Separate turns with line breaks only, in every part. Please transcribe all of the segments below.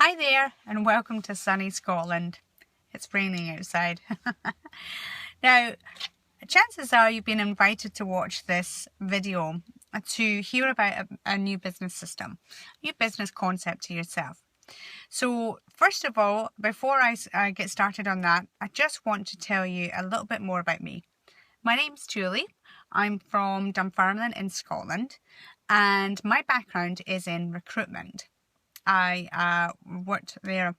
Hi there and welcome to sunny Scotland. It's raining outside. Now, chances are you've been invited to watch this video to hear about a new business system, new business concept to yourself. So first of all, before I get started on that, I just want to tell you a little bit more about me. My name's Julie. I'm from Dunfermline in Scotland and my background is in recruitment. I worked there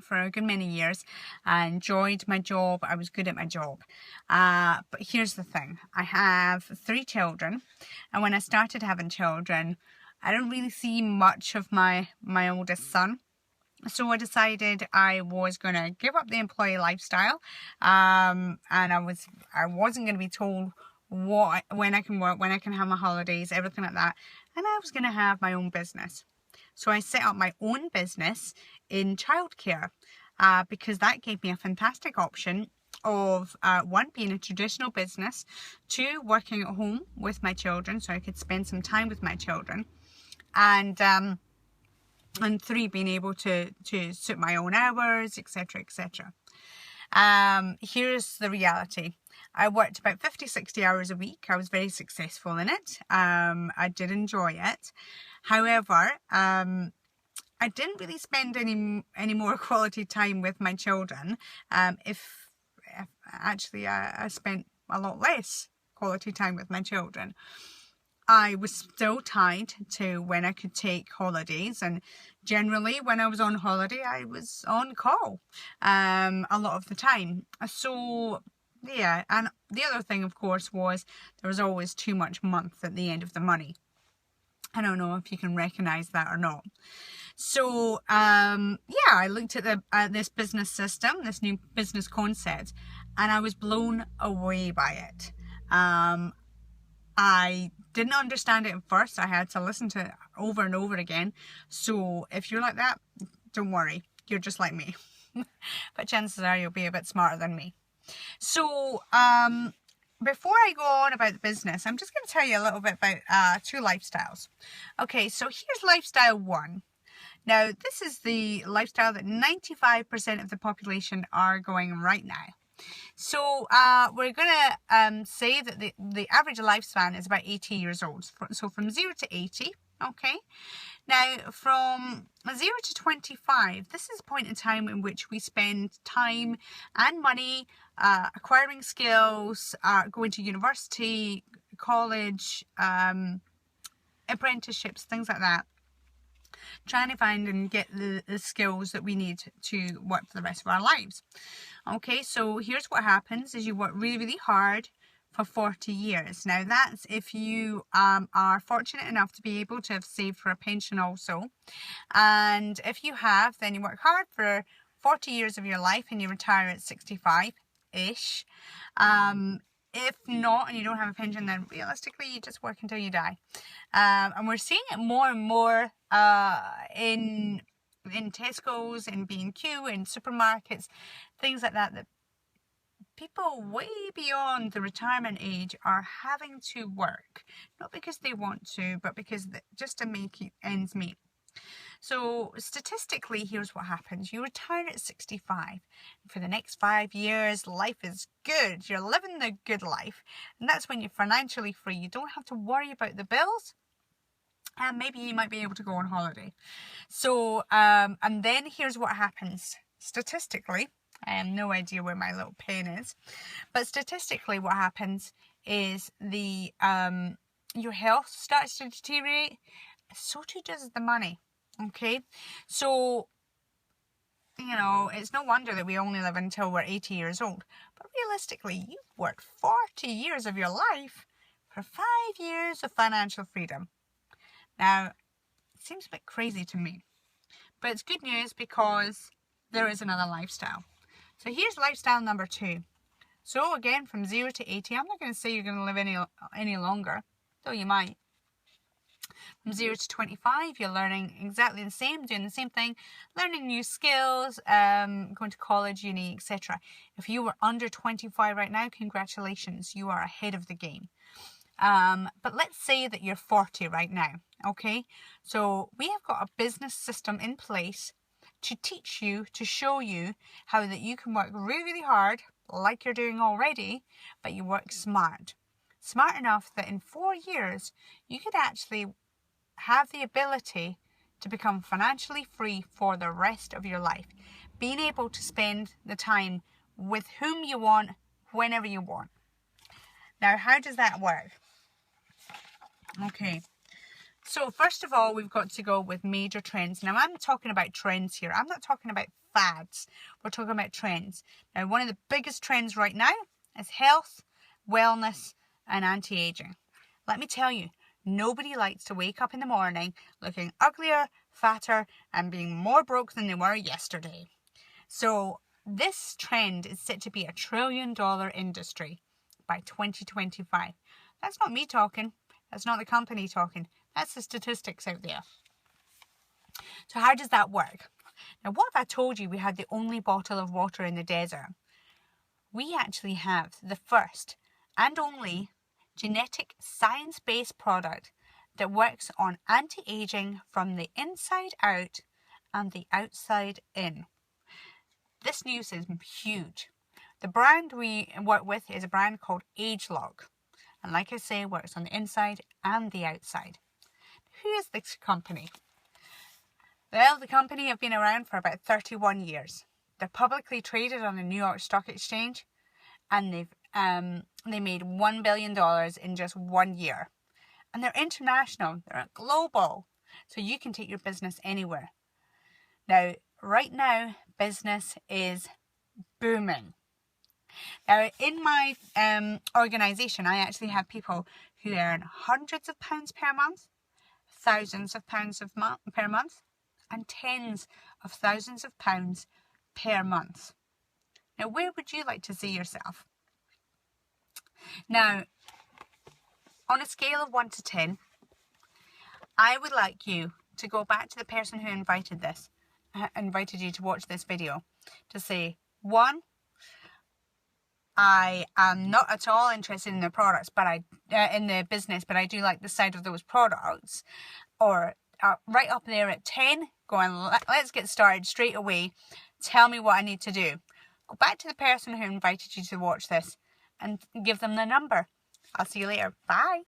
for a good many years. I enjoyed my job. I was good at my job. But here's the thing. I have 3 children. And when I started having children, I don't really see much of my oldest son. So I decided I was going to give up the employee lifestyle. And I wasn't going to be told when I can work, when I can have my holidays, everything like that. And I was going to have my own business. So I set up my own business in childcare because that gave me a fantastic option of one, being a traditional business, 2, working at home with my children so I could spend some time with my children, and 3, being able to suit my own hours, etc, etc. Here's the reality. I worked about 50-60 hours a week. I was very successful in it. I did enjoy it. However, I didn't really spend any more quality time with my children. If actually I spent a lot less quality time with my children. I was still tied to when I could take holidays, and generally when I was on holiday I was on call a lot of the time. So yeah, and the other thing of course was there was always too much month at the end of the money. I don't know if you can recognize that or not. So yeah, I looked at this business system, this new business concept, and I was blown away by it. I didn't understand it at first. I had to listen to it over and over again. So if you're like that, don't worry, you're just like me. But chances are you'll be a bit smarter than me. So before I go on about the business, I'm just going to tell you a little bit about 2 lifestyles. Okay, so here's lifestyle 1. Now, this is the lifestyle that 95% of the population are going right now. So we're going to say that the average lifespan is about 80 years old. So from 0 to 80, okay? Now, from 0 to 25, this is a point in time in which we spend time and money acquiring skills, going to university, college, apprenticeships, things like that. Trying to find and get the skills that we need to work for the rest of our lives. Okay, so here's what happens is you work really, really hard for 40 years. Now that's if you are fortunate enough to be able to have saved for a pension also. And if you have, then you work hard for 40 years of your life and you retire at 65-ish. If not, and you don't have a pension, then realistically you just work until you die. And we're seeing it more and more in Tesco's, in B&Q, in supermarkets, things like that, that people way beyond the retirement age are having to work, not because they want to, but because just to make ends meet. So statistically, here's what happens. You retire at 65. For the next 5 years, life is good. You're living the good life. And that's when you're financially free. You don't have to worry about the bills. And maybe you might be able to go on holiday. So, and then here's what happens. Statistically, I have no idea where my little pen is. But statistically, what happens is your health starts to deteriorate. So too does the money. Okay, so, you know, it's no wonder that we only live until we're 80 years old. But realistically, you've worked 40 years of your life for 5 years of financial freedom. Now, it seems a bit crazy to me. But it's good news because there is another lifestyle. So here's lifestyle number 2. So again, from 0 to 80, I'm not going to say you're going to live any longer, though you might. From 0 to 25, you're learning exactly the same, doing the same thing, learning new skills, going to college, uni, etc. If you were under 25 right now, congratulations, you are ahead of the game. But let's say that you're 40 right now, okay? So we have got a business system in place to teach you, to show you how that you can work really, really hard, like you're doing already, but you work smart. Smart enough that in 4 years, you could actually have the ability to become financially free for the rest of your life. Being able to spend the time with whom you want, whenever you want. Now, how does that work? Okay. So first of all, we've got to go with major trends. Now, I'm talking about trends here. I'm not talking about fads. We're talking about trends. Now, one of the biggest trends right now is health, wellness, and anti-aging. Let me tell you, nobody likes to wake up in the morning looking uglier, fatter, and being more broke than they were yesterday. So this trend is set to be a $1 trillion industry by 2025. That's not me talking. That's not the company talking. That's the statistics out there. So how does that work? Now, what if I told you we had the only bottle of water in the desert? We actually have the first and only genetic science-based product that works on anti-aging from the inside out and the outside in. This news is huge. The brand we work with is a brand called ageLOC. And like I say, works on the inside and the outside. Who is this company? Well, the company have been around for about 31 years. They're publicly traded on the New York Stock Exchange, and they made $1 billion in just 1 year. And they're international, they're global, so you can take your business anywhere. Now, right now, business is booming. Now, in my organisation, I actually have people who earn hundreds of pounds per month, thousands of pounds per month, and tens of thousands of pounds per month. Now, where would you like to see yourself? Now, on a scale of 1 to 10, I would like you to go back to the person who invited you to watch this video, to say, 1, I am not at all interested in the products, but in the business, but I do like the side of those products. Or right up there at 10, going, let's get started straight away. Tell me what I need to do. Go back to the person who invited you to watch this and give them the number. I'll see you later. Bye.